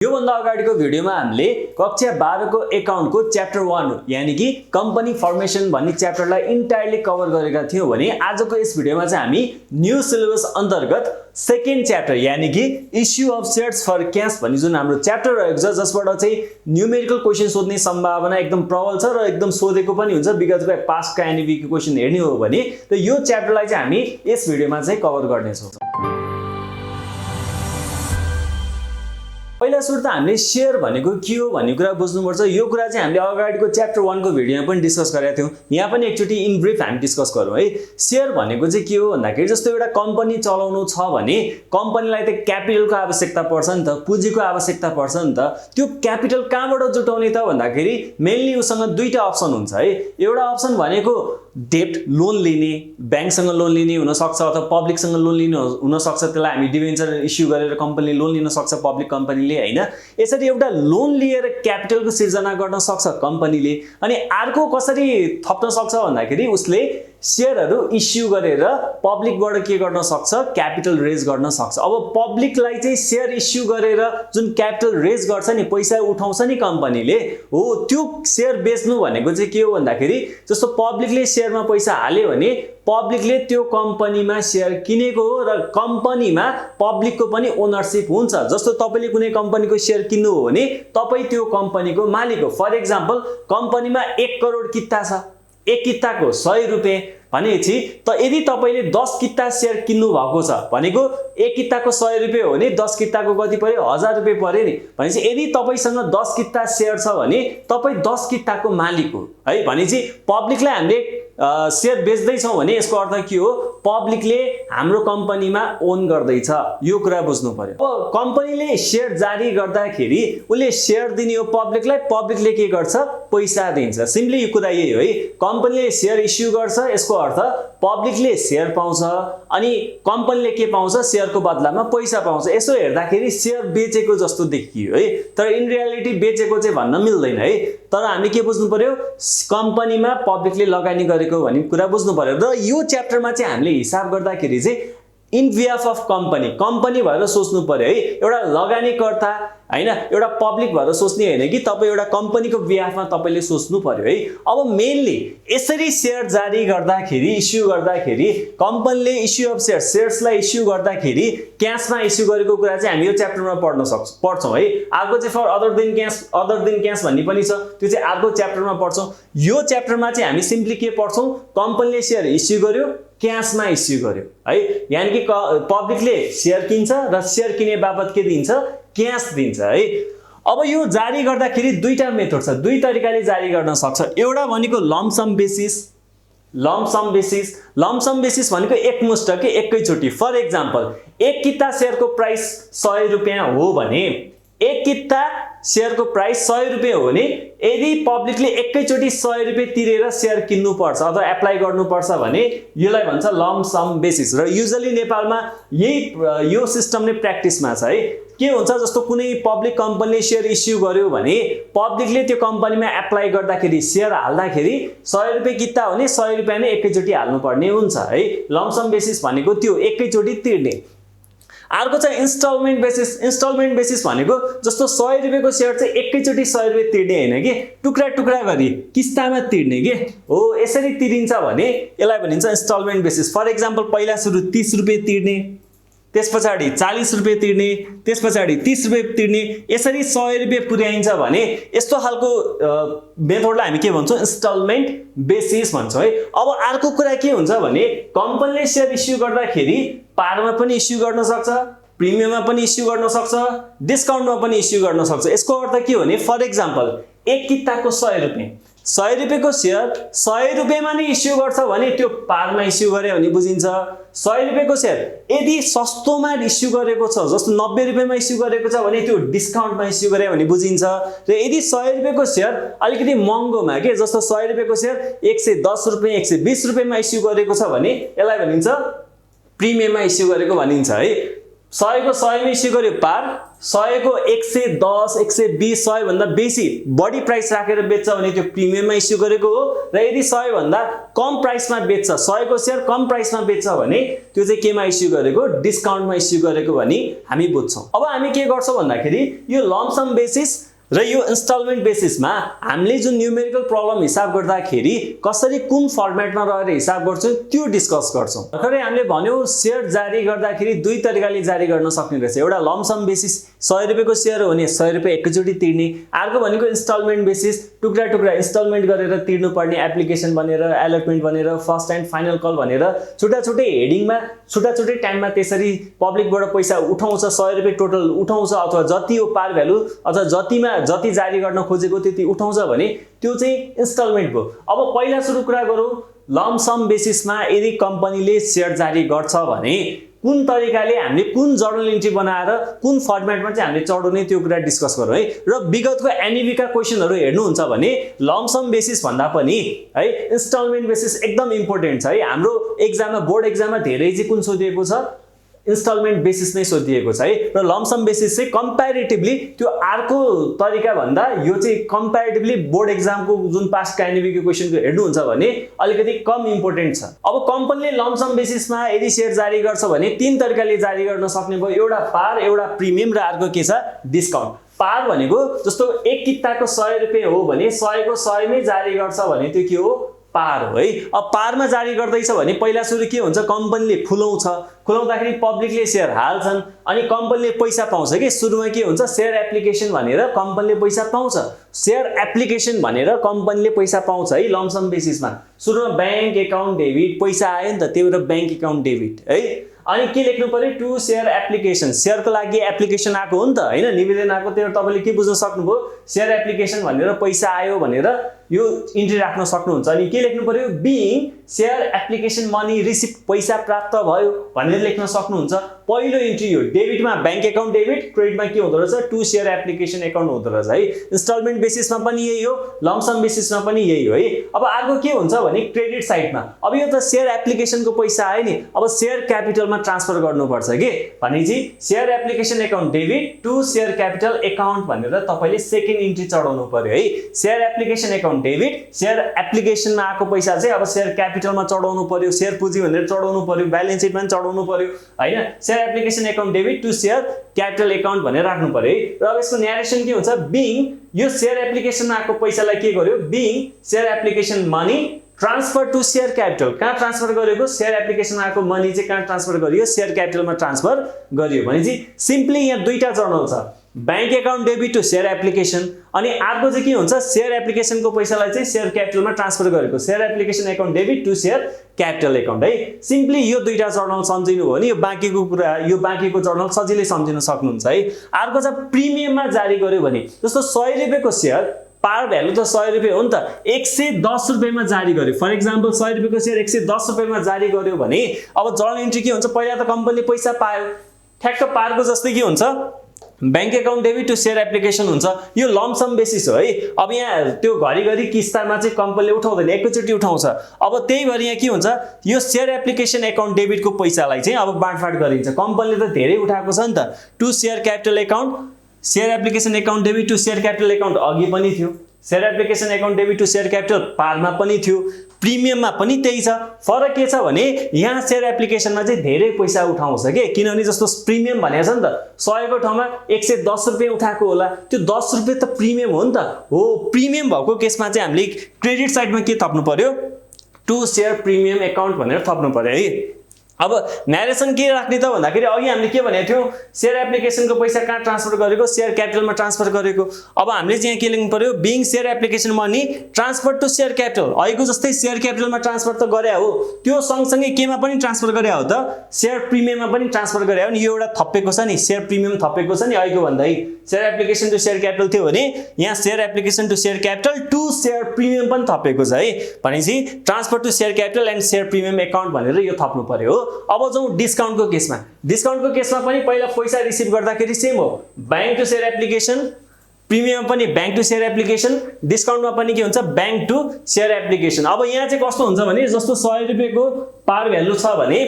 यो भन्दा अगाडिको भिडियोमा हामीले कक्षा 12 को एकाउन्टको च्याप्टर 1 यानी कि कम्पनी फर्मेसन भन्ने च्याप्टरलाई इन्टायरली कभर गरेका थियौं भने आजको यस भिडियोमा चाहिँ हामी न्यू सिलेबस अन्तर्गत सेकेन्ड च्याप्टर यानी कि issue of shares for cash भन्ने जुन हाम्रो च्याप्टर रहेको छ जसबाट चाहिँ न्यूमेरिकल क्वेशन सोध्ने सम्भावना एकदम प्रबल छ र एकदम सोधेको पनि हुन्छ विगतको पास्टका एनईपी को क्वेशन हेर्ने हो भने त यो च्याप्टरलाई चाहिँ हामी यस भिडियोमा चाहिँ कभर गर्ने छौं। पहिला सुरु त हामीले शेयर भनेको के हो भन्ने कुरा बुझ्नुपर्छ। यो कुरा चाहिँ हामीले अगाडिको च्याप्टर 1 को भिडियोमा पनि डिस्कस गरेका थियौं। यहाँ पनि एकचोटी इन ब्रिफ हामी डिस्कस गरौँ है। शेयर भनेको चाहिँ के हो भन्दाखेरि जस्तो एउटा कम्पनी चलाउनु छ भने कम्पनीलाई त क्यापिटलको आवश्यकता पर्छ नि त, पुँजीको आवश्यकता पर्छ नि त। त्यो क्यापिटल कहाँबाट जुटाउने त भन्दाखेरि मेनली उसँग दुईटा अप्सन हुन्छ है। एउटा अप्सन भनेको डेब्ट लोन लिने, बैंकसँग लोन लिने हुन सक्छ अथवा पब्लिकसँग लोन लिने हुन सक्छ। त्यसलाई हामी डिबेन्चर इस्यु गरेर कम्पनीले लोन लिन सक्छ पब्लिक कम्पनीले हैन। यसरी एउटा लोन लिएर क्यापिटलको सिर्जना गर्न सक्छ कम्पनीले। अनि अर्को कसरी थप्न सक्छ भन्दाखेरि उसले शेयरहरु इस्यु गरेर पब्लिकबाट के गर्न सक्छ, क्यापिटल रेज गर्न सक्छ। अब पब्लिकलाई चाहिँ शेयर इस्यु गरेर जुन क्यापिटल रेज गर्छ नि, पैसा उठाउँछ नि कम्पनीले, हो त्यो शेयर बेच्नु भनेको चाहिँ के हो भन्दाखेरि जस्तो पब्लिकले शेयरमा पैसा हाल्यो भने पब्लिकले त्यो कम्पनीमा शेयर किनेको हो र कम्पनीमा पब्लिकको पनि ओनरशिप हुन्छ। जस्तो तपाईले कुनै कम्पनीको शेयर किन्नु हो भने तपाई त्यो कम्पनीको मालिक हो। फर एक्जाम्पल कम्पनीमा 1 करोड किता छ, एक किताको 100 रुपैयाँ भनेपछि त यदि तपाईले 10 किता शेयर किन्नु भएको छ भनेको एक किताको 100 रुपैयाँ हो भने 10 किताको कति पर्यो, 1000 रुपैयाँ पर्यो नि। भनेपछि यदि तपाईसँग 10 किता शेयर छ भने तपाई 10 किताको मालिक हो है। भनेपछि पब्लिकलाई हामीले शेयर बेच्दै छौं भने यसको अर्थ के हो, पब्लिकले हाम्रो कम्पनीमा ओन गर्दैछ। यो कुरा बुझ्नु पर्यो। अब कम्पनीले शेयर जारी गर्दाखेरि उले शेयर दिने हो पब्लिकलाई, पब्लिकले के गर्छ, पैसा दिन्छ। सिम्पली यो कुरा यही हो है। कम्पनीले शेयर इस्यु गर्छ, यसको अर्थ पब्लिकले शेयर पाउँछ अनि कम्पनीले के पाउँछ, शेयरको बदलामा पैसा पाउँछ। यसो हेर्दाखेरि शेयर बेचेको जस्तो देखियो है, तर इन रियालिटी बेचेको चाहिँ भन्न मिल्दैन है। तर हामी के बुझ्नु पर्यो, कम्पनीमा पब्लिकले लगानी गरेको भन्ने कुरा बुझ्नु पर्यो। र यो च्याप्टरमा चाहिँ हामीले हिसाब गर्दाखेरि चाहिँ इन बिहाफ अफ कम्पनी भएर सोच्नु पर्यो है। एउटा लगानीकर्ता हैन, एउटा पब्लिक भएर सोच्ने हैन कि तपाई एउटा कम्पनीको बिहाफमा तपाईले सोच्नु पर्यो है। अब मेनली यसरी शेयर जारी गर्दाखेरि, इस्यु गर्दाखेरि कम्पनीले इस्यु अफ शेयर्सलाई इस्यु गर्दाखेरि क्याशमा इस्यु गरेको कुरा चाहिँ हामी यो च्याप्टरमा पढ्छौं है। अर्को चाहिँ फर अदर देन क्याश भन्ने पनि छ, त्यो चाहिँ अर्को च्याप्टरमा पढ्छौं। यो च्याप्टरमा चाहिँ हामी सिम्पली के पढ्छौं, कम्पनीले शेयर इस्यु गर्यो, क्याशमा इस्यु गर्यो है। यानी कि पब्लिकले शेयर किन्छ र शेयर किने बापत के दिन्छ, क्याश दिन्छ है। अब यो जारी गर्दाखेरि दुईटा मेथड छ, दुई तरिकाले जारी गर्न सक्छ। एउटा भनेको लम्पसम बेसिस भनेको एकमुष्ट के एकैचोटी। फर एक्जाम्पल एक किता शेयरको प्राइस 100 रुपैयाँ हो भने, एक किता शेयरको प्राइस 100 रुपैयाँ हो भने यदि पब्लिकले एकैचोटी 100 रुपैयाँ तिरेर शेयर किन्नु पर्छ अथवा एप्लाई गर्नु पर्छ भने यसलाई भन्छ लम्प सम बेसिस। र युजुअली नेपालमा यो सिस्टम नै प्र्याक्टिसमा छ है। के हुन्छ, जस्तो कुनै पब्लिक कम्पनीले शेयर इस्यु गर्यो भने पब्लिकले त्यो कम्पनीमा एप्लाई गर्दाखेरि शेयर हाल्दाखेरि 100 रुपैयाँ किता हो भने 100 रुपैयाँ नै एकैचोटी हाल्नु पर्ने हुन्छ है। लम्प सम बेसिस भनेको त्यो एकैचोटी तिर्ने। अर्को चाहिँ इन्स्टलमेन्ट बेसिस भनेको जस्तो 100 रुपैयाँको शेयर चाहिँ एकैचोटी 100 रुपैयाँ तिर्ने हैन कि, टुक्रा टुक्रा गरी किस्तामा तिर्ने के हो। यसरी तिरिन्छ भने यसलाई भनिन्छ इन्स्टलमेन्ट बेसिस। फर एक्जाम्पल पहिला सुरु 30 रुपैयाँ तिर्ने, त्यसपछि 40 रुपैयाँ तिर्ने, त्यसपछि 30 रुपैयाँ तिर्ने, यसरी 100 रुपैयाँ पुर्याइन्छ भने यस्तो खालको मेथडलाई हामी के भन्छौं, इन्स्टलमेन्ट बेसिस भन्छौं है। अब अर्को कुरा के हुन्छ भने कम्पनीले शेयर इस्यु गर्दाखेरि पारमा पनि इस्यु गर्न सक्छ, प्रिमियममा पनि इस्यु गर्न सक्छ, डिस्काउन्टमा पनि इस्यु गर्न सक्छ। यसको अर्थ के हो भने फर एक्जाम्पल एक किताको 100 रुपैयाँको शेयर 100 रुपैयाँमा नै इस्यु गर्छ भने त्यो पारमा इस्यु गरे भने बुझिन्छ। 100 रुपैयाँको शेयर यदि सस्तोमा इस्यु गरेको छ, जस्तो 90 रुपैयाँमा इस्यु गरेको छ भने त्यो डिस्काउन्टमा इस्यु गरे भने बुझिन्छ। र यदि 100 रुपैयाँको शेयर अलिकति महँगोमा के, जस्तो 100 रुपैयाँको शेयर 110 रुपैयाँ 120 रुपैयाँमा इस्यु गरेको छ भने यसलाई भनिन्छ प्रिमियममा इस्यु गरेको भनिन्छ है। 100 को 100 मै इस्यु गर्यो पार, 100 को 110 120 100 भन्दा बेसी बढी प्राइस राखेर बेच्छ भने त्यो प्रिमियममा इस्यु गरेको हो, र यदि 100 भन्दा कम प्राइसमा बेच्छ, 100 को शेयर कम प्राइसमा बेच्छ भने त्यो चाहिँ केमा इस्यु गरेको, डिस्काउन्टमा इस्यु गरेको भनी हामी बुझ्छौं। अब हामी के गर्छौं भन्दाखेरि यो लम्प सम बेसिस र यो इन्स्टलमेन्ट बेसिसमा हामीले जुन न्यूमेरिकल प्रब्लम हिसाब गर्दाखेरि कसरी कुन फर्मेटमा रहेर हिसाब गर्छौं त्यो डिस्कस गर्छौं। भर्खरै हामीले भन्यौ शेयर जारी गर्दाखेरि दुई तरिकाले जारी गर्न सक्ने रहेछ। एउटा लम्प सम बेसिस 100 रुपैयाँको शेयर हो भने 100 रुपैयाँ एकैचोटी तिर्ने, अर्को भनेको इन्स्टलमेन्ट बेसिस टुक्रा टुक्रा इन्स्टलमेन्ट गरेर तिर्नु पर्ने, एप्लिकेसन बनेर अलटमेन्ट बनेर फर्स्ट एन्ड फाइनल कल भनेर छुटा छुटै हेडिङमा छुटा छुटै टाइममा त्यसरी पब्लिकबाट पैसा उठाउँछ, 100 रुपैयाँ टोटल उठाउँछ अथवा जति हो पार भ्यालु अथवा जति जारी गर्न खोजेको त्यति उठाउँछ भने त्यो चाहिँ इन्स्टलमेन्ट भयो। अब पहिला सुरु कुरा गरौँ लम्प सम बेसिसमा यदि कम्पनीले शेयर जारी गर्छ भने कुन तरिकाले हामीले कुन जर्नल इन्ट्री बनाएर कुन फर्मेटमा चाहिँ हामीले चढाउने त्यो कुरा डिस्कस गरौँ है। र विगतको एनईबी का क्वेशनहरु हेर्नुहुन्छ भने लम्प सम बेसिस भन्दा पनि है इन्स्टलमेन्ट बेसिस एकदम इम्पोर्टेन्ट छ है। हाम्रो एक्जाममा बोर्ड एक्जाममा धेरै चाहिँ कुन सोधिएको छ, इन्स्टलमेन्ट बेसिस नै सोधिएको छ है। र लम्प सम बेसिस चाहिँ कम्प्यारेटिभली त्यो अर्को तरिका भन्दा यो चाहिँ कम्प्यारेटिभली बोर्ड एक्जामको जुन पास्ट का एनईबी को क्वेशनको हेर्नुहुन्छ भने अलिकति कम इम्पोर्टेन्ट छ। अब कम्पनीले लम्प सम बेसिसमा यदि शेयर जारी गर्छ भने तीन तरिकाले जारी गर्न सक्ने भयो, एउटा पार, एउटा प्रिमियम र अर्को के छ डिस्काउन्ट। पार भनेको जस्तो एक किताको 100 रुपैयाँ हो भने 100 को 100 मै जारी गर्छ भने त्यो के हो, पार हो है। अब पारमा जारी गर्दैछ भने पहिला सुरु के हुन्छ, कम्पनीले खुलाउँछ, खुलाउँदाखेरि पब्लिकले शेयर हाल्छन् अनि कम्पनीले पैसा पाउँछ कि सुरुमा के हुन्छ शेयर एप्लिकेसन भनेर कम्पनीले पैसा पाउँछ, शेयर एप्लिकेसन भनेर कम्पनीले पैसा पाउँछ है। लम्प सम बेसिसमा सुरुमा बैंक एकाउन्ट डेबिट पैसा आयो नि त, त्यही भएर बैंक एकाउन्ट डेबिट है। अनि के लेख्नु पर्यो, टु शेयर एप्लिकेसन, शेयरको लागि एप्लिकेसन आएको हो नि त हैन, निवेदन आएको, त्यही तपाईले के बुझ्न सक्नुभयो शेयर एप्लिकेसन भनेर पैसा आयो भनेर यो इन्ट्री राख्न सक्नुहुन्छ। अनि के लेख्नु पर्यो, being share application money receipt, पैसा प्राप्त भयो भनेर लेख्न सक्नुहुन्छ। पहिलो इन्ट्री हो डेबिटमा बैंक एकाउन्ट डेबिट, क्रेडिटमा के हुँदो रहेछ टु शेयर एप्लिकेसन एकाउन्ट हुँदो रहेछ है। इन्स्टलमेन्ट बेसिसमा पनि यही हो, लम्प सम बेसिसमा पनि यही हो है। अब अर्को के हुन्छ भने क्रेडिट साइडमा, अब यो त शेयर एप्लिकेसनको पैसा आयो नि, अब शेयर क्यापिटलमा ट्रान्सफर गर्नुपर्छ के भनेपछि share application account debit to share capital account भनेर तपाईले सेकेन्ड इन्ट्री चढाउनु पर्यो है। Share application account debit, share एप्लिकेसनमा आएको पैसा चाहिँ अब शेयर क्यापिटलमा चढाउनु पर्यो, शेयर पुँजी भनेर चढाउनु पर्यो, ब्यालेन्स सिटमा पनि चढाउनु पर्यो हैन। Share application account debit to share capital account भनेर राख्नु पर्यो है। र अब यसको न्यारेसन के हुन्छ, बीइङ यो शेयर एप्लिकेसनमा आएको पैसालाई के गर्यो, being share application money transfer to share capital, कहाँ ट्रान्सफर गरेको, शेयर एप्लिकेसनमा आएको मनी चाहिँ कहाँ ट्रान्सफर गरियो, शेयर क्यापिटलमा ट्रान्सफर गरियो। भनेपछि सिम्पली यहाँ दुईटा जर्नल छ, bank account debit to share application अनि अर्को चाहिँ के हुन्छ शेयर एप्लिकेसनको पैसालाई चाहिँ शेयर क्यापिटलमा ट्रान्सफर गरेको, share application account debit to share capital account है। सिम्पली यो दुईटा जर्नल सम्झिनु हो भने यो बाँकीको कुरा, यो बाँकीको जर्नल सजिलै सम्झिन सक्नुहुन्छ है। अर्को चाहिँ प्रिमियममा जारी गर्यो भने जस्तो 100 रुपैयाँको शेयर पार भ्यालु त 100 रुपैयाँ हो नि त, 110 रुपैयाँमा जारी गर्यो, फर एक्जाम्पल 100 रुपैयाँको शेयर 110 रुपैयाँमा जारी गर्यो भने अब जर्नल इन्ट्री के हुन्छ, पहिला त कम्पनीले पैसा पायो, ठ्याक्क पारको जस्तै के हुन्छ bank account debit to share application हुन्छ। यो लम्प सम बेसिस हो है। अब यहाँ त्यो घरिघरि किस्तामा चाहिँ कम्पनीले उठाउँदैन, एकैचोटि उठाउँछ। अब त्यही भएर यहाँ के हुन्छ, यो शेयर एप्लिकेसन एकाउन्ट डेबिटको पैसालाई चाहिँ अब बाँडफाँड गरिन्छ। कम्पनीले त धेरै उठाएको छ नि त, to share capital account, share application account debit to share capital account अघि पनि थियो, share application account debit to share capital पारमा पनि थियो, प्रिमियममा पनि त्यही छ। फरक के छ भने यहाँ शेयर एप्लिकेसनमा चाहिँ धेरै पैसा उठाउँछ के, किनभने जस्तो प्रिमियम भनेको छ नि त, 100 को ठाउँमा 110 रुपैयाँ उठाएको होला, त्यो 10 रुपैयाँ त प्रिमियम हो नि त हो। प्रिमियम भएको केसमा चाहिँ हामीले क्रेडिट साइडमा के थप्नु पर्यो, टु शेयर प्रिमियम एकाउन्ट भनेर थप्नु पर्यो है। अब न्यारेसन के राख्ने त भन्दाखेरि अघि हामीले के भनेको थियौं, शेयर एप्लिकेसनको पैसा कहाँ ट्रान्सफर गरेको, शेयर क्यापिटलमा ट्रान्सफर गरेको। अब हामीले चाहिँ के लेख्नु पर्यो, being share application money transfer to share capital, अघिको जस्तै शेयर क्यापिटलमा ट्रान्सफर त गरे हो, त्यो सँगसँगै केमा पनि ट्रान्सफर गरे हो त, शेयर प्रिमियममा पनि ट्रान्सफर गरे हो नि। यो एउटा थपेको छ नि, शेयर प्रिमियम थपेको छ नि अघिको भन्दै, share application to share capital थियो भने यहाँ share application to share capital to share premium पनि थपेको छ है। भनेपछि transfer to share capital and share premium account भनेर यो थप्नु पर्यो हो। अब जाउँ डिस्काउन्टको केसमा, डिस्काउन्टको केसमा पनि पहिला पैसा रिसिभ गर्दाखेरि सेम हो, bank to share application, premium पनि बैंक टु शेयर एप्लिकेसन, डिस्काउन्टमा पनि के हुन्छ बैंक टु शेयर एप्लिकेसन। अब यहाँ चाहिँ कस्तो हुन्छ भने जस्तो 100 रुपैयाँको पार भ्यालु छ भने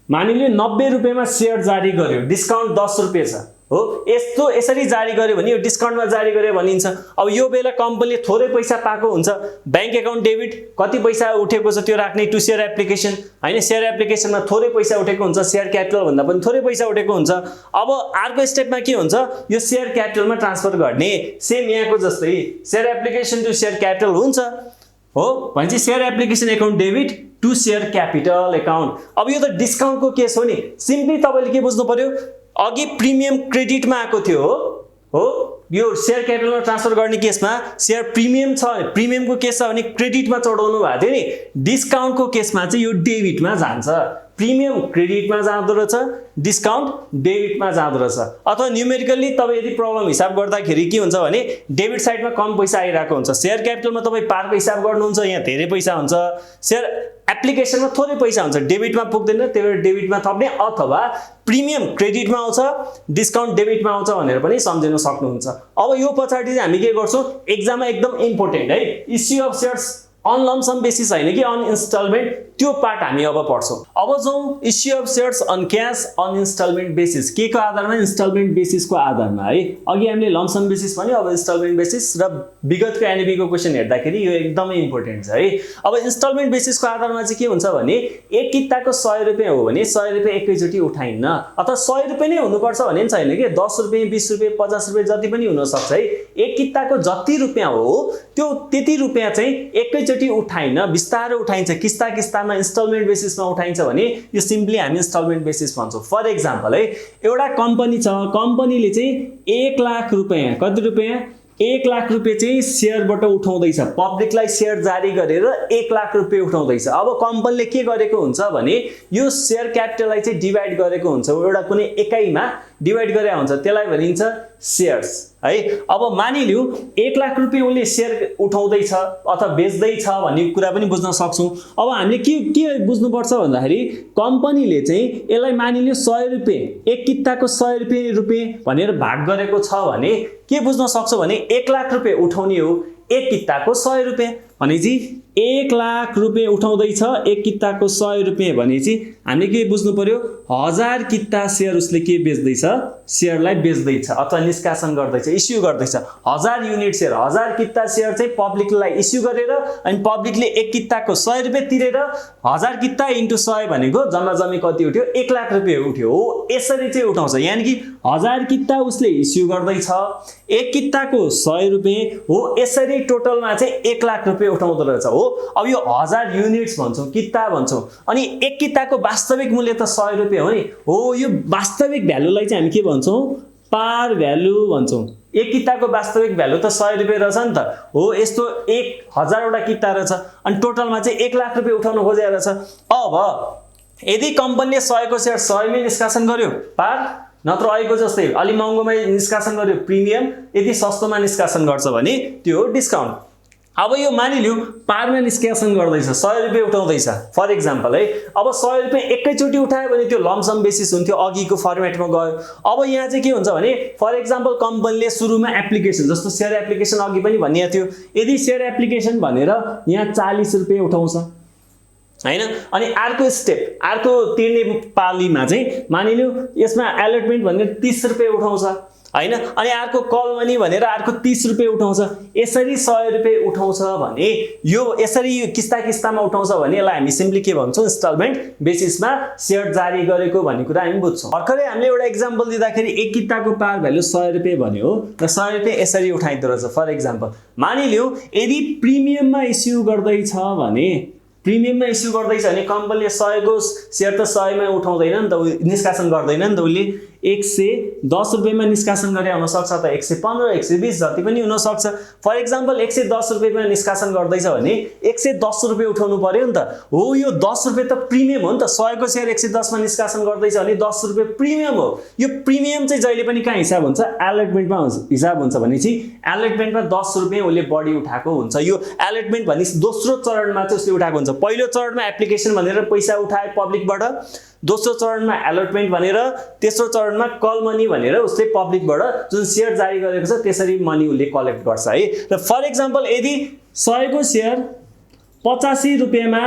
मानिलियो 90 रुपैयाँमा सेयर जारी गर्यो, डिस्काउन्ट 10 रुपैयाँ छ हो, यस्तो यसरी जारी गर्यो भने यो डिस्काउन्टमा जारी गर्यो भनिन्छ। अब यो बेला कम्पनीले थोरै पैसा पाएको हुन्छ, बैंक एकाउन्ट डेबिट कति पैसा उठेको छ त्यो राख्ने टु सेयर एप्लिकेसन हैन, सेयर एप्लिकेसनमा थोरै पैसा उठेको हुन्छ, सेयर क्यापिटल भन्दा पनि थोरै पैसा उठेको हुन्छ। अब अर्को स्टेपमा के हुन्छ, यो सेयर क्यापिटलमा ट्रान्सफर गर्ने, सेम यहाँको जस्तै share application to share capital हुन्छ हो, भनेपछि share application account debit to share capital account. अब यो त डिस्काउन्टको केस हो नि, सिम्पली तपाईले के बुझ्नु पर्यो, अघि प्रिमियम क्रेडिटमा आएको थियो हो, यो सेयर क्यापिटलमा ट्रान्सफर गर्ने केसमा सेयर प्रिमियम छ, प्रिमियमको केस छ भने क्रेडिटमा चढाउनु भएको थियो नि, डिस्काउन्टको केसमा चाहिँ यो डेबिटमा जान्छ, प्रिमियम क्रेडिटमा जाँदो रहेछ, डिस्काउन्ट डेबिटमा जाँदो रहेछ। अथवा न्युमेरिकल्ली तपाईँ यदि प्रब्लम हिसाब गर्दाखेरि के हुन्छ भने डेबिट साइडमा कम पैसा आइरहेको हुन्छ, सेयर क्यापिटलमा तपाईँ पारको हिसाब गर्नुहुन्छ यहाँ धेरै पैसा हुन्छ, सेयर एप्लिकेसनमा थोरै पैसा हुन्छ, डेबिटमा पुग्दैन, त्यही भएर डेबिटमा थप्ने, अथवा प्रिमियम क्रेडिटमा आउँछ डिस्काउन्ट डेबिटमा आउँछ भनेर पनि सम्झिन सक्नुहुन्छ। अब यो पछाडि चाहिँ हामी के गर्छौँ, एक्जाममा एकदम इम्पोर्टेन्ट है, issue of shares on lump sum basis हैन कि अन इन्स्टलमेन्ट, त्यो पार्ट हामी अब पढ्छौँ। अब जाउँ issue of shares on cash on instalment basis, के को आधारमा, इन्स्टलमेन्ट बेसिसको आधारमा है। अघि हामीले लमसम बेसिस भन्यो, अब इन्स्टलमेन्ट बेसिस, र विगतको एनईपी को क्वेशन हेर्दाखेरि यो एकदमै इम्पोर्टेन्ट छ है। अब इन्स्टलमेन्ट बेसिसको आधारमा चाहिँ के हुन्छ भने एक किताको 100 रुपैयाँ हो भने 100 रुपैयाँ एकैचोटि उठाइन्न, अथवा 100 रुपैयाँ नै हुनुपर्छ भन्ने छैन कि 10 रुपैयाँ 20 रुपैयाँ 50 रुपैयाँ जति पनि हुन सक्छ है। एक किताको जति रुपैयाँ हो त्यो त्यति रुपैयाँ चाहिँ एकैचोटि उठाइन्न, बिस्तारै उठाइन्छ, किस्ता किस्तामा इन्स्टलमेन्ट बेसिसमा उठाइन्छ भने यो सिम्पली हामी इन्स्टलमेन्ट बेसिस भन्छौँ। फर एक्जाम्पल है, एउटा कम्पनी छ, कम्पनीले चाहिँ 1 लाख रुपैयाँ, कति रुपैयाँ, 1 लाख रुपैयाँ चाहिँ सेयरबाट उठाउँदैछ, पब्लिकलाई सेयर जारी गरेर 1 लाख रुपैयाँ उठाउँदैछ। अब कम्पनीले के गरेको हुन्छ भने यो सेयर क्यापिटललाई चाहिँ डिभाइड गरेको हुन्छ, एउटा कुनै एकाइमा डिभाइड गरेको हुन्छ, त्यसलाई भनिन्छ सेयर्स है। अब मानिलियो 1 लाख रुपैयाँ उसले सेयर उठाउँदैछ अथवा बेच्दैछ भन्ने कुरा पनि बुझ्न सक्छौँ। अब हामीले के बुझ्नुपर्छ भन्दाखेरि कम्पनीले चाहिँ यसलाई मानिलियो 100 रुपैयाँ, एक किताको 100 रुपैयाँ भनेर भाग गरेको छ भने के बुझ्न सक्छौँ भने 1 लाख रुपैयाँ उठाउने हो, एक किताको 100 रुपैयाँ भनेपछि 1 लाख रुपैयाँ उठाउँदैछ, एक किताको 100 रुपैयाँ भनेपछि हामीले के बुझ्नु पर्यो, 1000 किता सेयर उसले के बेच्दैछ, सेयरलाई बेच्दैछ अथवा निष्कासन गर्दैछ, इस्यु गर्दैछ। 1000 युनिट सेयर, 1000 किता सेयर चाहिँ पब्लिकलाई इस्यु गरेर अनि पब्लिकले एक किताको 100 रुपैयाँ तिरेर 1000 किता इन्टु 100 भनेको जम्मा जम्मी कति उठ्यो, 1 लाख रुपैयाँ उठ्यो हो। यसरी चाहिँ उठाउँछ, यानि कि 1000 किता उसले इस्यु गर्दैछ, एक किताको 100 रुपैयाँ हो, यसरी टोटलमा चाहिँ 1 लाख रुपैयाँ उठाउँदो रहेछ हो। अब यो 1000 युनिट्स भन्छौँ, किता भन्छौँ, अनि एक किताको वास्तविक मूल्य त 100 रुपैयाँ हो नि हो। यो वास्तविक भ्यालुलाई चाहिँ हामी के भन्छौँ, पार भ्यालु भन्छौँ। एक किताको वास्तविक भ्यालु त 100 रुपैयाँ रहेछ नि त हो, यस्तो 1000 वटा किता रहेछ अनि टोटलमा चाहिँ 1 लाख रुपैयाँ उठाउनु खोजेको रहेछ। अब यदि कम्पनीले 100 को सेयर 100 मै निष्कासन गर्यो पार, नत्र अहिलेको जस्तै अलि महँगोमा निष्कासन गर्यो प्रिमियम, यदि सस्तोमा निष्कासन गर्छ भने त्यो हो डिस्काउन्ट। अब यो मानिलियो पारमा निष्कासन गर्दैछ, 100 रुपैयाँ उठाउँदैछ फर एक्जाम्पल है। अब 100 रुपैयाँ एकैचोटि उठायो भने त्यो लमसम बेसिस हुन्थ्यो, अघिको फर्मेटमा गयो। अब यहाँ चाहिँ के हुन्छ भने फर एक्जाम्पल कम्पनीले सुरुमा एप्लिकेसन, जस्तो सेयर एप्लिकेसन अघि पनि भनिएको थियो, यदि सेयर एप्लिकेसन भनेर यहाँ 40 रुपैयाँ उठाउँछ हैन, अनि अर्को स्टेप, अर्को तिर्ने पालीमा चाहिँ मानिलियो यसमा एलटमेन्ट भनेर 30 रुपैयाँ उठाउँछ हैन, अनि अर्को कल मनी भनेर अर्को 30 रुपैयाँ उठाउँछ, यसरी 100 रुपैयाँ उठाउँछ भने यो यसरी किस्ता किस्तामा उठाउँछ भने यसलाई हामी सिम्पली के भन्छौँ, इन्स्टलमेन्ट बेसिसमा सेयर जारी गरेको भन्ने कुरा हामी बुझ्छौँ। भर्खरै हामीले एउटा एक्जाम्पल दिँदाखेरि एक किताको पार भ्यालु 100 रुपैयाँ भन्यो र 100 रुपैयाँ यसरी उठाइदो रहेछ। फर एक्जाम्पल मानिलियो यदि प्रिमियममा इस्यु गर्दैछ भने, प्रिमियममा इस्यु गर्दैछ भने कम्पनीले 100 को सेयर त 100 मै उठाउँदैन नि त, निष्कासन गर्दैन नि त, उसले 110 रुपैयाँमा निष्कासन गरे हुन सक्छ, त 115 120 जति पनि हुन सक्छ। फर एक्जाम्पल 110 रुपैयाँमा निष्कासन गर्दैछ भने 110 रुपैयाँ उठाउनु पर्यो नि त हो। यो 10 रुपैयाँ त प्रिमियम हो नि त, 100 को सेयर 110 मा निष्कासन गर्दैछ भने 10 रुपैयाँ प्रिमियम हो। यो प्रिमियम चाहिँ जहिले पनि कहाँ हिसाब हुन्छ, एलटमेन्टमा हिसाब हुन्छ भनेपछि एलटमेन्टमा 10 रुपैयाँ उसले बढी उठाएको हुन्छ। यो एलटमेन्ट भने दोस्रो चरणमा चाहिँ उसले उठाएको हुन्छ। पहिलो चरणमा एप्लिकेसन भनेर पैसा उठाए पब्लिकबाट, दोस्रो चरणमा एलटमेन्ट भनेर, तेस्रो चरणमा कल मनी भनेर उसले पब्लिकबाट जुन सेयर जारी गरेको छ त्यसरी मनी उसले कलेक्ट गर्छ है। र फर एक्जाम्पल यदि 100 को सेयर 85 रुपैयाँमा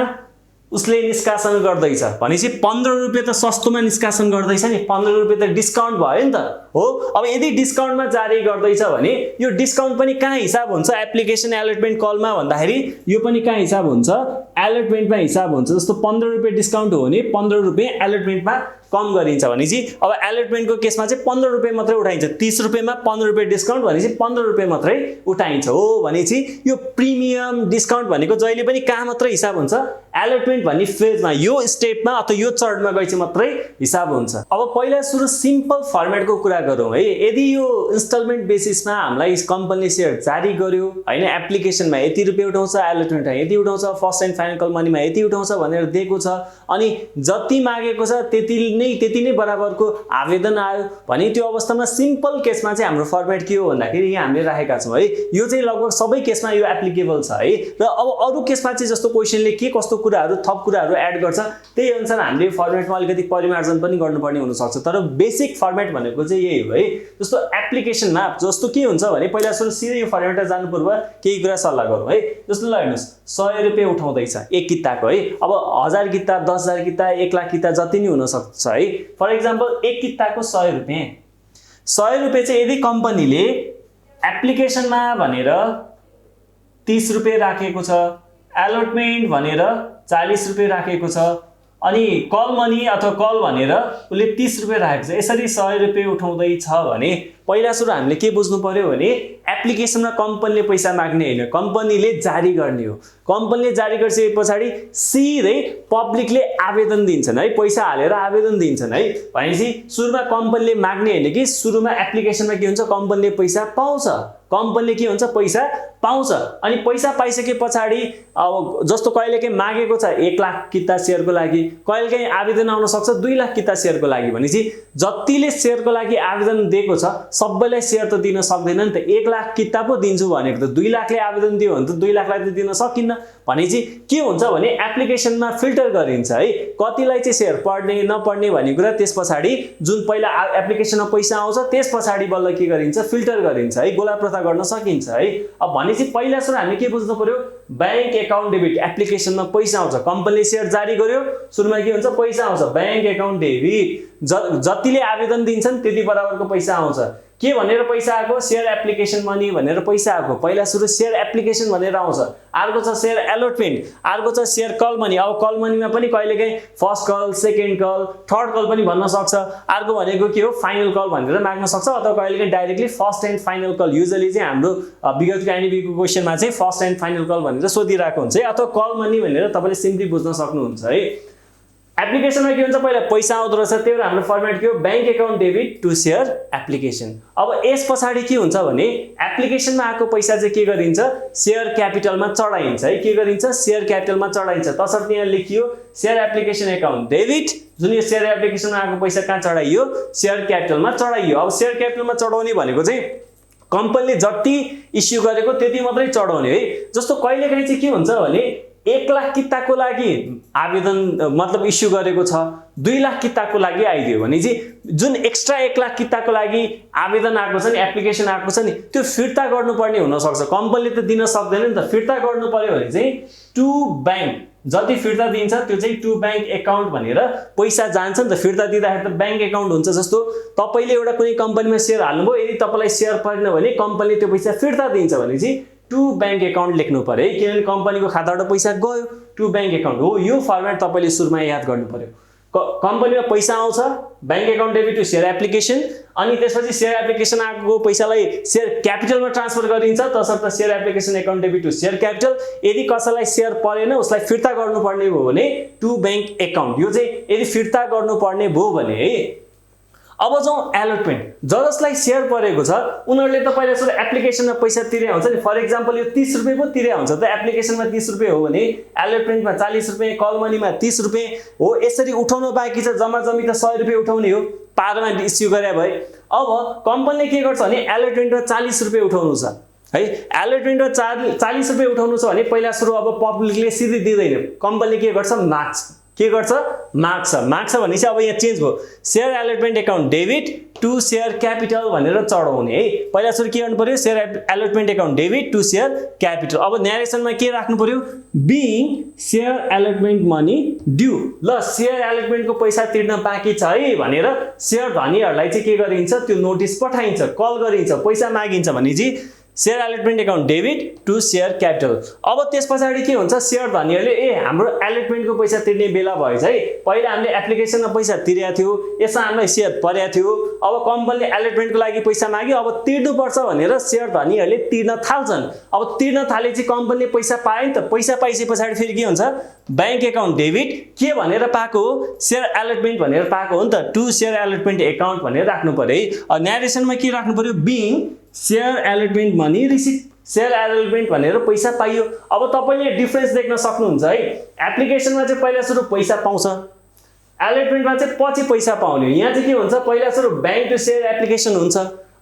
उसले निष्कासन गर्दैछ भनेपछि 15 रुपैयाँ त सस्तोमा निष्कासन गर्दैछ नि, 15 रुपैयाँ त डिस्काउन्ट भयो नि त हो। अब यदि डिस्काउन्टमा जारी गर्दैछ भने यो डिस्काउन्ट पनि कहाँ हिसाब हुन्छ एप्लिकेसन एलटमेन्ट कलमा भन्दाखेरि यो पनि कहाँ हिसाब हुन्छ एलटमेन्टमा हिसाब हुन्छ। जस्तो 15 रुपैयाँ डिस्काउन्ट हो भने 15 रुपैयाँ एलटमेन्टमा कम गरिन्छ भनेपछि अब एलटमेन्टको केसमा चाहिँ 15 रुपैयाँ मात्रै उठाइन्छ। 30 रुपैयाँमा 15 रुपैयाँ डिस्काउन्ट भनेपछि 15 रुपैयाँ मात्रै उठाइन्छ हो। भनेपछि यो प्रिमियम डिस्काउन्ट भनेको जहिले पनि कहाँ मात्रै हिसाब हुन्छ एलटमेन्ट भन्ने फेजमा, यो स्टेपमा अथवा यो चरणमा गएपछि मात्रै हिसाब हुन्छ। अब पहिला सुरु सिम्पल फर्मेटको कुरा गरौँ है। यदि यो इन्स्टलमेन्ट बेसिसमा हामीलाई कम्पनीले सेयर जारी गर्यो हैन, एप्लिकेसनमा यति रुपैयाँ उठाउँछ, एलटमेन्टमा यति उठाउँछ, फर्स्ट एन्ड फाइनल कल मनीमा यति उठाउँछ भनेर दिएको छ, अनि जति मागेको छ त्यति नै बराबरको आवेदन आयो भने त्यो अवस्थामा सिम्पल केसमा चाहिँ हाम्रो फर्मेट के हो भन्दाखेरि यहाँ हामीले राखेका छौँ है। यो चाहिँ लगभग सबै केसमा यो एप्लिकेबल छ है। र अब अरू केसमा चाहिँ जस्तो क्वेसनले के कस्तो कुराहरू थप कुराहरू एड गर्छ त्यही अनुसार हामीले फर्मेटमा अलिकति परिमार्जन पनि गर्नुपर्ने हुनसक्छ, तर बेसिक फर्मेट भनेको चाहिँ यही हो है। जस्तो एप्लिकेसनमा जस्तो के हुन्छ भने पहिला सुरु सिधै यो फर्मेटमा जानु पूर्व केही कुरा सल्लाह गरौँ है। जस्तो ल हेर्नुहोस् 100 रुपैयाँ उठाउँदैछ एक किताको है। अब 1000 किता 10,000 किता 1 लाख किता जति नै हुनसक्छ है। फर इक्जाम्पल एक किताको 100 रुपैयाँ, 100 रुपैयाँ चाहिँ यदि कम्पनीले एप्लिकेसनमा भनेर 30 रुपैयाँ राखेको छ, एलोटमेन्ट भनेर 40 रुपैयाँ राखेको छ, अनि कल मनी अथवा कल भनेर उसले 30 रुपैयाँ राखेको छ, यसरी 100 रुपैयाँ उठाउँदैछ भने पहिला सुरु हामीले के बुझ्नु पर्यो भने एप्लिकेसनमा कम्पनीले पैसा माग्ने होइन, कम्पनीले जारी गर्ने हो। कम्पनीले जारी गरिसके पछाडि सिधै पब्लिकले आवेदन दिन्छन् है, पैसा हालेर आवेदन दिन्छन् है। भनेपछि सुरुमा कम्पनीले माग्ने होइन कि सुरुमा एप्लिकेसनमा के हुन्छ कम्पनीले पैसा पाउँछ, कम्पनीले के हुन्छ पैसा पाउँछ। अनि पैसा पाइसके पछाडि अब जस्तो कहिलेकाहीँ मागेको छ 1 लाख किता सेयरको लागि, कहिलेकाहीँ आवेदन आउन सक्छ 2 लाख किता सेयरको लागि, भनेपछि जतिले सेयरको लागि आवेदन दिएको छ सबैलाई सेयर त दिन सक्दैन नि त। 1 लाख किता पो दिन्छु भनेको त 2 लाखले आवेदन दियो भने त 2 लाखलाई त दिन सकिन्न। भनेपछि के हुन्छ भने एप्लिकेसनमा फिल्टर गरिन्छ है, कतिलाई चाहिँ सेयर पढ्ने नपढ्ने भन्ने कुरा त्यस पछाडि जुन पहिला एप्लिकेसनमा पैसा आउँछ त्यस पछाडि बल्ल के गरिन्छ फिल्टर गरिन्छ है, गोला प्रथा गर्न सकिन्छ है। अब भनेपछि पहिला सुरु हामीले के बुझ्नु पर्यो बैंक एकाउन्ट डेबिट, एप्लिकेसनमा पैसा आउँछ, कम्पनीले सेयर जारी गर्यो सुरुमा के हुन्छ पैसा आउँछ, बैंक एकाउन्ट डेबिट, जतिले आवेदन दिन्छन् त्यति बराबरको पैसा आउँछ। के भनेर पैसा आएको सेयर एप्लिकेसन मनी भनेर पैसा आएको, पहिला सुरु सेयर एप्लिकेसन भनेर आउँछ, अर्को छ सेयर एलोटमेन्ट, अर्को छ सेयर कल मनी। अब कल मनीमा पनि कहिलेकाहीँ first call second call third call पनि भन्न सक्छ, अर्को भनेको के हो फाइनल कल भनेर माग्न सक्छ, अथवा कहिलेकाहीँ directly first and final call. Usually चाहिँ हाम्रो विगतको एनइबीको क्वेसनमा चाहिँ फर्स्ट एन्ड फाइनल कल भनेर सोधिरहेको हुन्छ है, अथवा कल मनी भनेर तपाईँले सिम्पली बुझ्न सक्नुहुन्छ है। एप्लिकेसनमा के हुन्छ पहिला पैसा आउँदो रहेछ, त्यही भएर हाम्रो फर्मेट के हो bank account debit to share application. अब यस पछाडि के हुन्छ भने एप्लिकेसनमा आएको पैसा चाहिँ के गरिन्छ सेयर क्यापिटलमा चढाइन्छ है, के गरिन्छ सेयर क्यापिटलमा चढाइन्छ। तसर्थ यहाँ लेखियो सेयर एप्लिकेसन एकाउन्ट डेबिट, जुन यो सेयर एप्लिकेसनमा आएको पैसा कहाँ चढाइयो सेयर क्यापिटलमा चढाइयो। अब सेयर क्यापिटलमा चढाउने भनेको चाहिँ कम्पनीले जति इस्यु गरेको त्यति मात्रै चढाउने है। जस्तो कहिलेकाहीँ चाहिँ के हुन्छ भने 1 लाख किताको लागि आवेदन मतलब इस्यु गरेको छ, 2 लाख किताको लागि आइदियो भने चाहिँ जुन एक्स्ट्रा 1 लाख किताको लागि आवेदन आएको छ नि एप्लिकेसन आएको छ नि त्यो फिर्ता गर्नुपर्ने हुनसक्छ, कम्पनीले त दिन सक्दैन नि त। फिर्ता गर्नु पर्यो भने चाहिँ टु बैंक जति फिर्ता दिन्छ त्यो चाहिँ टु बैंक एकाउन्ट भनेर पैसा जान्छ नि त। फिर्ता दिँदाखेरि त बैंक एकाउन्ट हुन्छ, जस्तो तपाईँले एउटा कुनै कम्पनीमा सेयर हाल्नुभयो, यदि तपाईँलाई सेयर परेन भने कम्पनीले त्यो पैसा फिर्ता दिन्छ भने चाहिँ टु बैंक एकाउन्ट लेख्नु पर्यो है, किनभने कम्पनीको खाताबाट पैसा गयो टु बैंक एकाउन्ट हो। यो फर्मेट तपाईँले सुरुमा याद गर्नु पर्यो। कम्पनीमा पैसा आउँछ bank account debit to share application, अनि त्यसपछि सेयर एप्लिकेसन आएको पैसालाई सेयर क्यापिटलमा ट्रान्सफर गरिन्छ, तसर्थ share application account debit to share capital. यदि कसैलाई सेयर परेन उसलाई फिर्ता गर्नुपर्ने भयो भने टु बैंक एकाउन्ट, यो चाहिँ यदि फिर्ता गर्नुपर्ने भयो भने है। अब जाउँ एलोटमेन्ट, जसलाई सेयर परेको छ उनीहरूले त पहिला सुरु एप्लिकेसनमा पैसा तिरे हुन्छ नि। फर इक्जाम्पल यो 30 रुपैयाँ पो तिरे हुन्छ त, एप्लिकेसनमा 30 रुपैयाँ हो भने एलोटमेन्टमा 40 रुपैयाँ, कल मनीमा 30 रुपैयाँ हो। यसरी उठाउनु बाँकी छ, जम्मा जम्मी त 100 रुपैयाँ उठाउने हो पारमा इस्यु गरे भए। अब कम्पनीले के गर्छ भने एलोटमेन्टमा 40 रुपैयाँ उठाउनु छ है, एलोटमेन्टमा 40 रुपैयाँ उठाउनु छ भने पहिला सुरु अब पब्लिकले सिधै दिँदैन, कम्पनीले के गर्छ माग्छ के गर्छ माग्छ भनेपछि अब यहाँ चेन्ज भयो share allotment account debit to share capital भनेर चढाउने है पहिला सुरु के गर्नु पर्यो share allotment account debit to share capital अब न्यारेसनमा के राख्नु पर्यो being share allotment money due ल शेयर एलोटमेन्टको पैसा तिर्न बाँकी छ है भनेर शेयर धनीहरूलाई चाहिँ के गरिन्छ त्यो नोटिस पठाइन्छ कल गरिन्छ पैसा मागिन्छ भनेपछि share allotment account debit to share capital अब त्यस पछाडि के हुन्छ शेयर धनीहरूले हाम्रो एलोटमेन्टको पैसा तिर्ने बेला भएछ है पहिला हामीले एप्लिकेसनमा पैसा तिरेको थियो यसमा हामीलाई शेयर परेको थियो अब कम्पनीले एलोटमेन्टको लागि पैसा माग्यो अब तिर्नुपर्छ भनेर शेयर धनीहरूले तिर्न थाल्छन् अब तिर्न थालेपछि कम्पनीले पैसा पायो नि त पैसा पाइसके पछाडि फेरि के हुन्छ ब्याङ्क एकाउन्ट डेबिट के भनेर पाएको हो शेयर एलोटमेन्ट भनेर पाएको हो नि त टु शेयर एलोटमेन्ट एकाउन्ट भनेर राख्नु पर्यो है न्यारेसनमा के राख्नु पर्यो being share allotment money receive share allotment भनेर पैसा पाइयो अब तपाईले डिफरेन्स देख्न सक्नुहुन्छ है एप्लिकेसनमा चाहिँ पहिला सुरु पैसा पाउँछ एलोटमेन्टमा चाहिँ पछि पैसा पाउने यहाँ चाहिँ के हुन्छ पहिला सुरु बैंक टु शेयर एप्लिकेसन हुन्छ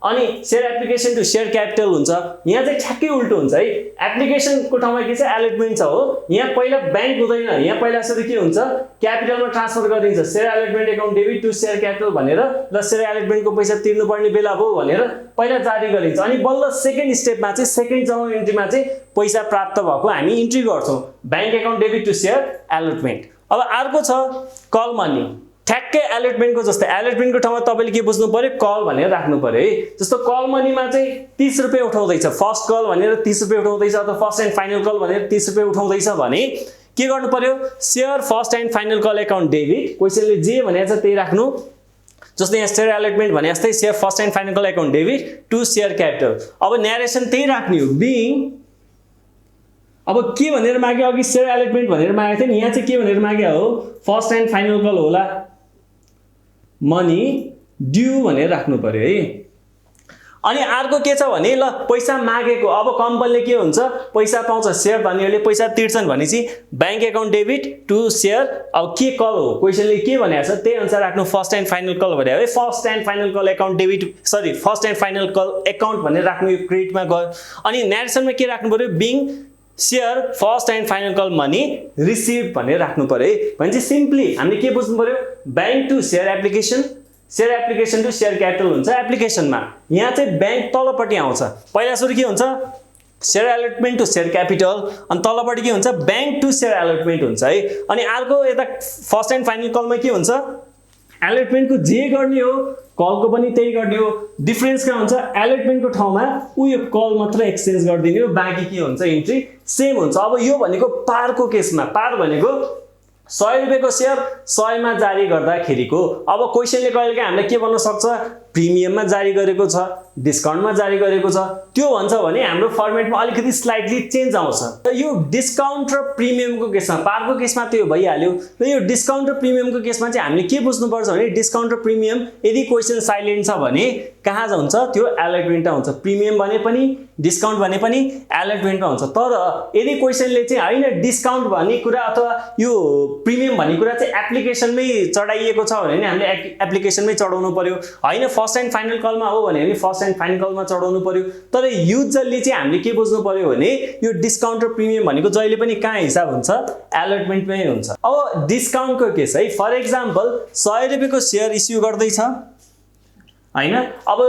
अनि share application to share capital हुन्छ यहाँ चाहिँ ठ्याक्कै उल्टो हुन्छ है एप्लिकेसनको ठाउँमा के छ एलोटमेन्ट छ हो यहाँ पहिला बैंक हुँदैन यहाँ पहिला सुरु के हुन्छ क्यापिटलमा ट्रान्सफर गरिन्छ share allotment account debit to share capital भनेर ल शेयर एलोटमेन्टको पैसा तिर्नुपर्ने बेला भयो भनेर पहिला जारी गरिन्छ अनि बल्ल सेकेन्ड स्टेपमा चाहिँ सेकेन्ड जर्नल इन्ट्रीमा चाहिँ पैसा प्राप्त भएको हामी इन्ट्री गर्छौँ bank account debit to share allotment अब अर्को छ कल मनी ठ्याक्कै एलोटमेन्टको जस्तै एलोटमेन्टको ठाउँमा तपाईले के बुझ्नु पर्यो कल भनेर राख्नु पर्यो है जस्तो कल मनीमा चाहिँ 30 रुपैयाँ उठाउँदैछ फर्स्ट कल भनेर 30 रुपैयाँ उठाउँदैछ अथवा फर्स्ट एन्ड फाइनल कल भनेर 30 रुपैयाँ उठाउँदैछ भने के गर्नु पर्यो share first and final call account debit क्वेसनले जे भनेको छ त्यही राख्नु जस्तै यहाँ शेयर एलोटमेन्ट भने जस्तै share first and final call account debit to share capital अब न्यारेसन त्यही राख्ने हो बीइङ अब के भनेर माग्यो अघि शेयर एलोटमेन्ट भनेर मागेको थियो नि यहाँ चाहिँ के भनेर माग्यो हो फर्स्ट एन्ड फाइनल कल होला मनी ड्यू भनेर राख्नु पर्यो है अनि अर्को के छ भने ल पैसा मागेको अब कम्पनीले के हुन्छ पैसा पाउँछ शेयर धनीहरूले पैसा तिर्छन् भनेपछि bank account debit to share अब के कल हो क्वेसनले के भनेको छ त्यही अनुसार राख्नु फर्स्ट एन्ड फाइनल कल भन्यो है first and final call account debit sorry first and final call account भनेर राख्नु यो क्रेडिटमा गयो अनि न्यारेसनमा के राख्नु पर्यो being share first and final call money receive भनेर राख्नु पर्यो है भनेपछि सिम्पली हामीले के बुझ्नु पर्यो bank to share application to share capital हुन्छ एप्लिकेसनमा यहाँ चाहिँ बैंक तलपट्टि आउँछ पहिला सुरु के हुन्छ share allotment to share capital अनि तलपट्टि के हुन्छ बैंक टु शेयर एलोटमेन्ट हुन्छ है अनि अर्को यता फर्स्ट एन्ड फाइनल कलमा के हुन्छ एलोटमेन्टको जे गर्ने हो कलको पनि त्यही गर्ने हो डिफरेन्स कहाँ हुन्छ एलोटमेन्टको ठाउँमा यो कल मात्र एक्सचेन्ज गरिदिने हो बाँकी के हुन्छ इन्ट्री सेम हुन्छ अब यो भनेको पारको केसमा पार भनेको 100 रुपैयाँको शेयर 100 मा जारी गर्दाखेरिको अब क्वेसनले कहिलेकाहीँ हामीलाई के भन्न सक्छ प्रिमियममा जारी गरेको छ डिस्काउन्टमा जारी गरेको छ त्यो भन्छ भने हाम्रो फर्मेटमा अलिकति स्लाइटली चेन्ज आउँछ यो डिस्काउन्ट र प्रिमियमको केसमा पारको केसमा त्यो भइहाल्यो र यो डिस्काउन्ट र प्रिमियमको केसमा चाहिँ हामीले के बुझ्नुपर्छ भने डिस्काउन्ट र प्रिमियम यदि क्वेसन साइलेन्ट छ भने कहाँ हुन्छ त्यो एलोटमेन्टमा हुन्छ प्रिमियम भने पनि डिस्काउन्ट भने पनि एलोटमेन्टमा हुन्छ तर यदि क्वेसनले चाहिँ हैन डिस्काउन्ट भन्ने कुरा अथवा यो प्रिमियम भन्ने कुरा चाहिँ एप्लिकेसनमै चढाइएको छ भने हामीले एप्लिकेसनमै चढाउनु पर्यो हैन फर्स्ट एन्ड फाइनल कलमा हो भने फर्स्ट एन्ड फाइनल कलमा चढाउनु पर्यो तर युजली चाहिँ हामीले के बुझ्नु पर्यो भने यो डिस्काउन्ट र प्रिमियम भनेको जहिले पनि कहाँ हिसाब हुन्छ एलोटमेन्टमै हुन्छ अब डिस्काउन्टको केस है फर एक्जाम्पल 100 रुपैयाँको शेयर इस्यु गर्दैछ हैन अब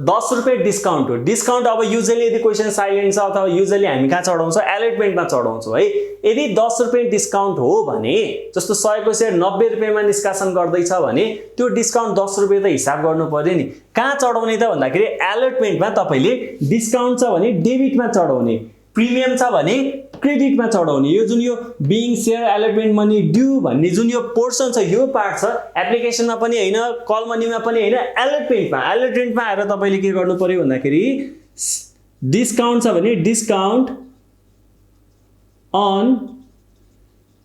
10 रुपैयाँ डिस्काउन्ट हो डिस्काउन्ट अब युजली यदि क्वेसन साइलेन्ट छ अथवा युजली हामी कहाँ चढाउँछ एलोटमेन्टमा चढाउँछौँ है यदि 10 रुपैयाँ डिस्काउन्ट हो भने जस्तो 100 को शेयर 90 रुपैयाँमा निष्कासन गर्दैछ भने त्यो डिस्काउन्ट 10 रुपैयाँ त हिसाब गर्नु पर्यो नि कहाँ चढाउने त भन्दाखेरि एलोटमेन्टमा तपाईले डिस्काउन्ट छ भने डेबिटमा चढाउने प्रिमियम छ भने क्रेडिटमा चढाउने यो जुन यो being share allotment money due भन्ने जुन यो पोर्सन छ यो पार्ट छ एप्लिकेसनमा पनि हैन कल मनीमा पनि हैन एलोटमेन्टमा आएर तपाईले के गर्नु पर्यो भन्दाखेरि डिस्काउन्ट छ भने discount on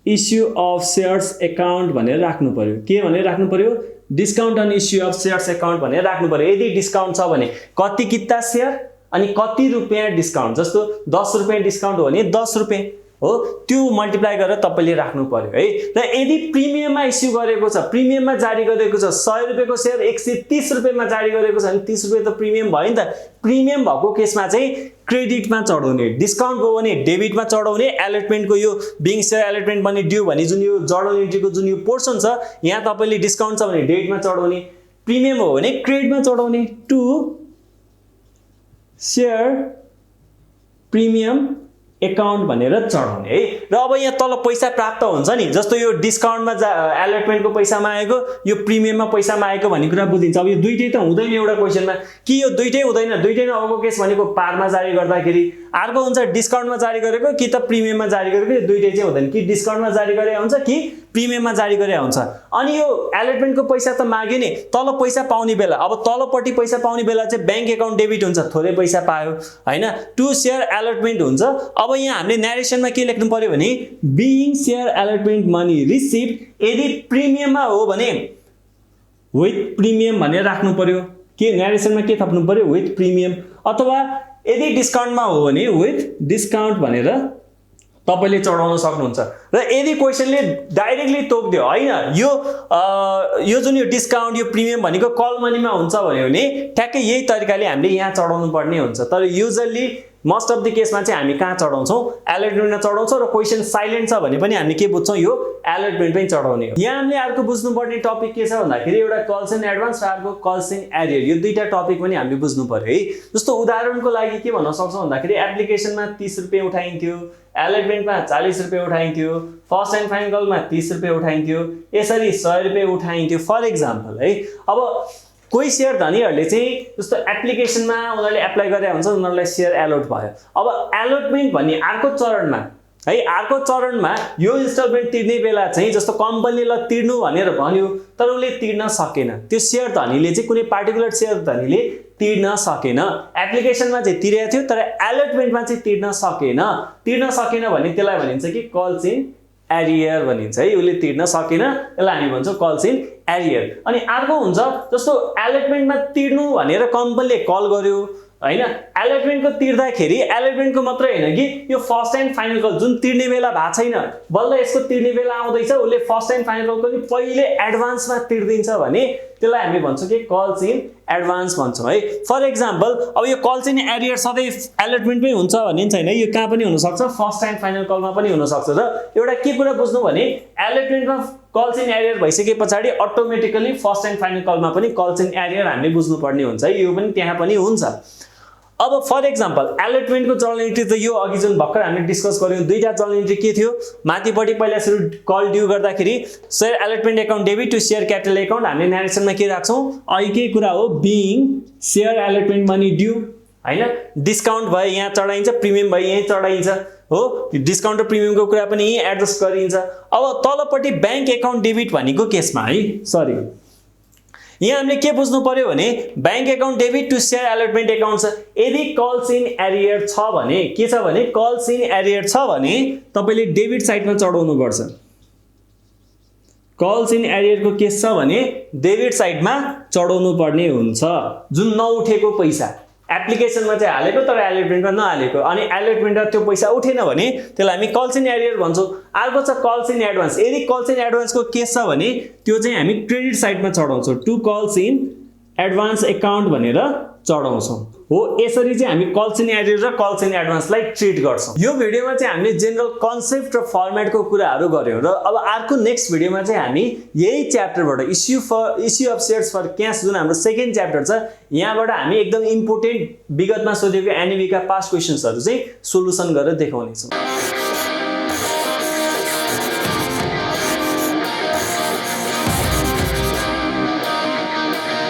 issue of shares account भनेर राख्नु पर्यो के भनेर राख्नु पर्यो discount on issue of shares account भनेर राख्नु पर्यो यदि डिस्काउन्ट छ भने कति किता शेयर अनि कति रुपैयाँ डिस्काउन्ट जस्तो 10 रुपैयाँ डिस्काउन्ट हो भने 10 रुपैयाँ हो त्यो मल्टिप्लाई गरेर तपाईले राख्नु पर्यो है। र यदि प्रिमियममा इस्यु गरेको छ, प्रिमियममा जारी गरेको छ, 100 रुपैयाँको शेयर 130 रुपैयाँमा जारी गरेको छ भने 30 रुपैयाँ त प्रिमियम भयो नि त। प्रिमियम भएको केसमा चाहिँ क्रेडिटमा चढाउने, डिस्काउन्ट भयो भने डेबिटमा चढाउने। अलटमेन्टको यो being share allotment money due भन्ने जुन यो जर्नल एन्ट्रीको जुन यो पोर्सन छ यहाँ तपाईले डिस्काउन्ट छ भने डेबिटमा चढाउने, प्रिमियम हो भने क्रेडिटमा चढाउने। टु शेयर प्रिमियम एकाउन्ट भनेर चढाउने है। र अब यहाँ तल पैसा प्राप्त हुन्छ नि, जस्तो यो डिस्काउन्टमा अलटमेन्टको पैसामा आएको, यो प्रिमियममा पैसामा आएको भन्ने कुरा बुझिन्छ। अब यो दुईटै त हुँदैन एउटा क्वेशनमा, कि यो दुईटै हुँदैन। दुईटै नभएको केस भनेको पारमा जारी गर्दाखेरि अर्को हुन्छ डिस्काउन्टमा जारी गरेको कि त प्रिमियममा जारी गरेको। यो दुईटै चाहिँ हुँदैन, कि डिस्काउन्टमा जारी गरे हुन्छ कि प्रिमियममा जारी गरे हुन्छ। अनि यो अलटमेन्टको पैसा त माग्यो नि, तल पैसा पाउने बेला, अब तलपट्टि पैसा पाउने बेला चाहिँ बैंक एकाउन्ट डेबिट हुन्छ, थोरै पैसा पायो हैन। टु शेयर अलटमेन्ट हुन्छ। अब यहाँ हामीले नरेसनमा के लेख्नु पर्यो भने being share allotment money receive, यदि प्रिमियममा हो भने विथ प्रिमियम भनेर राख्नु पर्यो। के नरेसनमा के थप्नु पर्यो? With premium. अथवा यदि डिस्काउन्टमा हो भने विथ डिस्काउन्ट भनेर तपाईले चढाउन सक्नुहुन्छ। र यदि क्वेशनले डाइरेक्टली तोक्दियो हैन यो जुन यो डिस्काउन्ट यो प्रिमियम भनेको कल मनीमा हुन्छ भन्यो भने ठ्याक्कै यही तरिकाले हामीले यहाँ चढाउनु पर्ने हुन्छ। तर युजुअली मोस्ट अफ द केसमा चाहिँ हामी कहाँ चढाउँछौँ? अलटमेन्टमा चढाउँछौँ। र क्वेशन साइलेन्ट छ भने पनि हामीले के बुझ्छौँ? यो अलटमेन्टमै चढाउने हो। यहाँ हामीले अर्को बुझ्नुपर्ने टपिक के छ भन्दाखेरि एउटा कल्स इन एडभान्स र अर्को कल्स इन एरियर। यो दुईटा टपिक पनि हामीले बुझ्नु पर्यो है। जस्तो उदाहरणको लागि के भन्न सक्छौँ भन्दाखेरि एप्लिकेसनमा 30 रुपैयाँ उठाइन्थ्यो, अलटमेन्टमा 40 रुपैयाँ उठाइन्थ्यो, फर्स्ट एन्ड फाइनल कलमा 30 रुपैयाँ उठाइन्थ्यो, यसरी 100 रुपैयाँ उठाइन्थ्यो फर एक्जाम्पल है। अब कोही शेयर धनीहरूले चाहिँ जस्तो एप्लिकेसनमा उनीहरूले एप्लाई गरे हुन्छ, उनीहरूलाई शेयर एलोट भयो। अब एलोटमेन्ट भन्ने अर्को चरणमा है, अर्को चरणमा यो इन्स्टलमेन्ट तिर्ने बेला चाहिँ जस्तो कम्पनीले ल तिर्नु भनेर भन्यो तर उसले तिर्न सकेन, त्यो शेयर धनीले चाहिँ कुनै पार्टिकुलर शेयर धनीले तिर्न सकेन। एप्लिकेसनमा चाहिँ तिरेको थियो तर अलटमेन्टमा चाहिँ तिर्न सकेन भने त्यसलाई भनिन्छ कि कल्स इन एरियर भनिन्छ है। उसले तिर्न सकेन, यसलाई हामी भन्छौँ कल्स इन एरियर। अनि अर्को हुन्छ जस्तो अलटमेन्टमा तिर्नु भनेर कम्पनीले कल गर्यो हैन, अलटमेन्टको तिर्दाखेरि अलटमेन्टको मात्रै हैन कि यो फर्स्ट एन्ड फाइनल कल जुन तिर्ने बेला भएको छैन, बल्ल यसको तिर्ने बेला आउँदैछ, उसले फर्स्ट एन्ड फाइनल कल पनि पहिले एडभान्समा तिर्दिन्छ भने त्यसलाई हामी भन्छौँ कि कल्स इन एडभान्स भन्छौँ है। फर एक्जाम्पल अब यो कल्स इन एरियर सधैँ अलटमेन्टमै हुन्छ भन्ने छैन, यो कहाँ पनि हुनसक्छ, फर्स्ट एन्ड फाइनल कलमा पनि हुनसक्छ। र एउटा के कुरा बुझ्नु भने अलटमेन्टमा कल्स इन एरियर भइसके पछाडि अटोमेटिकली फर्स्ट एन्ड फाइनल कलमा पनि कल्स इन एरियर हामीले बुझ्नुपर्ने हुन्छ है, यो पनि त्यहाँ पनि हुन्छ। अब फर एक्जाम्पल अलटमेन्टको जर्नल एन्ट्री त यो अघि जुन भर्खर हामीले डिस्कस गर्यौँ, दुईटा जर्नल एन्ट्री के थियो? माथिपट्टि पहिला सुरु कल ड्यू गर्दाखेरि share allotment account debit to share capital account, हामीले नरेसनमा के राख्छौँ? अघिकै कुरा हो being share allotment money due हैन। डिस्काउन्ट भयो यहाँ चढाइन्छ, प्रिमियम भयो यहीँ चढाइन्छ हो, डिस्काउन्ट र प्रिमियमको कुरा पनि यहीँ एडजस्ट गरिन्छ। अब तलपट्टि बैंक एकाउन्ट डेबिट भनेको केसमा है, सरी यहाँ हामीले के बुझ्नु पर्यो भने bank account debit to share allotment account छ। यदि कल्स इन एरियर छ भने के छ भने कल्स इन एरियर छ भने तपाईले डेबिट साइडमा चढाउनु पर्छ। कल्स इन एरियरको केस छ भने डेबिट साइडमा चढाउनु पर्ने हुन्छ। जुन नउठेको पैसा एप्लिकेसनमा चाहिँ हालेको तर अलटमेन्टमा नहालेको, अनि अलटमेन्टमा त्यो पैसा उठेन भने त्यसलाई हामी कल्स इन एरियर भन्छौँ। अर्को छ कल्स इन एडभान्स। यदि कल्स इन एडभान्सको केस छ भने त्यो चाहिँ हामी क्रेडिट साइडमा चढाउँछौँ, to calls in advance account भनेर चढाउँछौँ हो। यसरी चाहिँ हामी कल्स इन एरियर र कल्स इन एडभान्सलाई ट्रिट गर्छौँ। यो भिडियोमा चाहिँ हामीले जेनरल कन्सेप्ट र फर्मेटको कुराहरू गर्यौँ र अब अर्को नेक्स्ट भिडियोमा चाहिँ हामी यही च्याप्टरबाट issue of shares for cash जुन हाम्रो सेकेन्ड च्याप्टर छ, यहाँबाट हामी एकदम इम्पोर्टेन्ट विगतमा सोधेको एनइबीका पास्ट क्वेसन्सहरू चाहिँ सोलुसन गरेर देखाउनेछौँ।